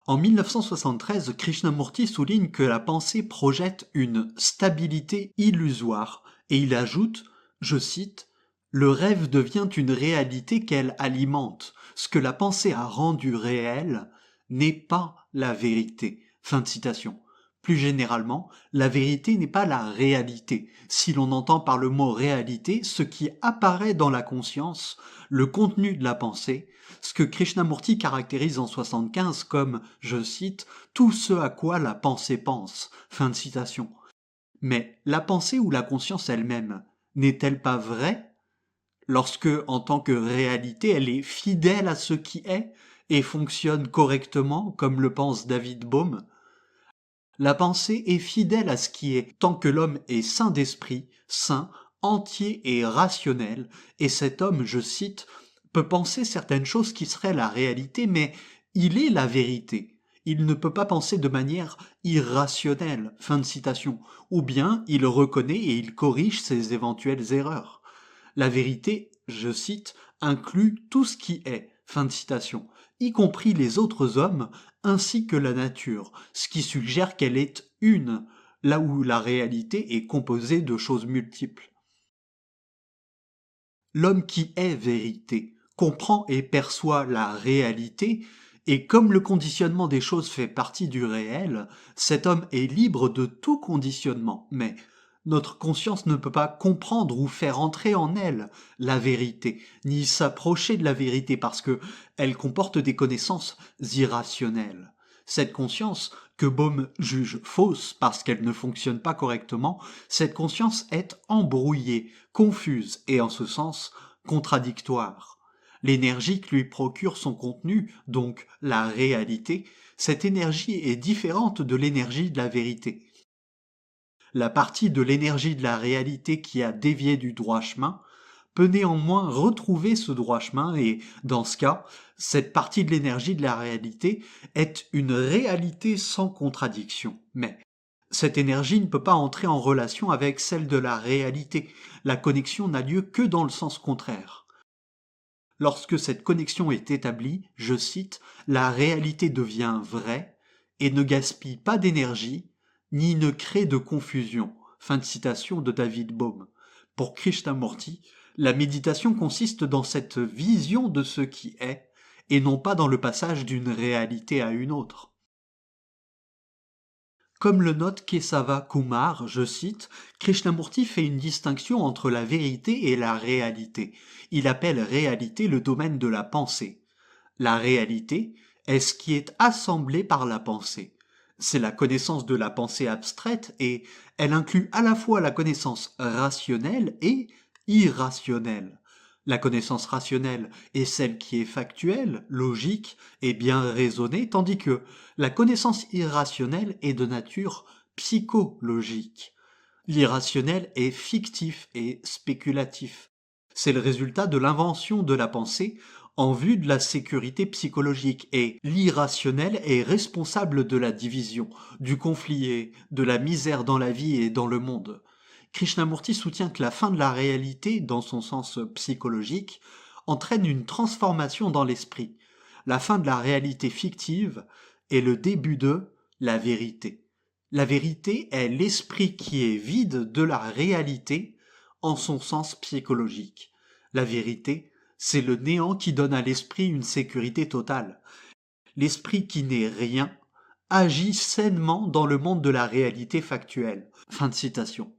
En 1973, Krishnamurti souligne que la pensée projette une stabilité illusoire et il ajoute, je cite, le rêve devient une réalité qu'elle alimente. Ce que la pensée a rendu réel n'est pas la vérité. Fin de citation. Plus généralement, la vérité n'est pas la réalité. Si l'on entend par le mot réalité ce qui apparaît dans la conscience, le contenu de la pensée, ce que Krishnamurti caractérise en 75 comme, je cite, tout ce à quoi la pensée pense. Fin de citation. Mais la pensée ou la conscience elle-même n'est-elle pas vraie lorsque, en tant que réalité, elle est fidèle à ce qui est et fonctionne correctement, comme le pense David Bohm? La pensée est fidèle à ce qui est tant que l'homme est sain d'esprit, sain, entier et rationnel, et cet homme, je cite, peut penser certaines choses qui seraient la réalité, mais il est la vérité. Il ne peut pas penser de manière irrationnelle, fin de citation, ou bien il reconnaît et il corrige ses éventuelles erreurs. La vérité, je cite, inclut tout ce qui est, fin de citation, y compris les autres hommes ainsi que la nature, ce qui suggère qu'elle est une, là où la réalité est composée de choses multiples. L'homme qui est vérité comprend et perçoit la réalité, et comme le conditionnement des choses fait partie du réel, cet homme est libre de tout conditionnement, mais notre conscience ne peut pas comprendre ou faire entrer en elle la vérité, ni s'approcher de la vérité parce que elle comporte des connaissances irrationnelles. Cette conscience, que Bohm juge fausse parce qu'elle ne fonctionne pas correctement, cette conscience est embrouillée, confuse et en ce sens contradictoire. L'énergie que lui procure son contenu, donc la réalité, cette énergie est différente de l'énergie de la vérité. La partie de l'énergie de la réalité qui a dévié du droit chemin peut néanmoins retrouver ce droit chemin et, dans ce cas, cette partie de l'énergie de la réalité est une réalité sans contradiction. Mais cette énergie ne peut pas entrer en relation avec celle de la réalité. La connexion n'a lieu que dans le sens contraire. Lorsque cette connexion est établie, je cite, la réalité devient vraie et ne gaspille pas d'énergie, ni ne crée de confusion. Fin de citation de David Bohm. Pour Krishnamurti, la méditation consiste dans cette vision de ce qui est, et non pas dans le passage d'une réalité à une autre. Comme le note Kesava Kumar, je cite, Krishnamurti fait une distinction entre la vérité et la réalité. Il appelle réalité le domaine de la pensée. La réalité est ce qui est assemblé par la pensée. C'est la connaissance de la pensée abstraite et elle inclut à la fois la connaissance rationnelle et irrationnelle. La connaissance rationnelle est celle qui est factuelle, logique et bien raisonnée, tandis que la connaissance irrationnelle est de nature psychologique. L'irrationnel est fictif et spéculatif. C'est le résultat de l'invention de la pensée en vue de la sécurité psychologique et l'irrationnel est responsable de la division, du conflit et de la misère dans la vie et dans le monde. Krishnamurti soutient que la fin de la réalité, dans son sens psychologique, entraîne une transformation dans l'esprit. La fin de la réalité fictive est le début de la vérité. La vérité est l'esprit qui est vide de la réalité en son sens psychologique. La vérité, c'est le néant qui donne à l'esprit une sécurité totale. L'esprit qui n'est rien agit sainement dans le monde de la réalité factuelle. Fin de citation.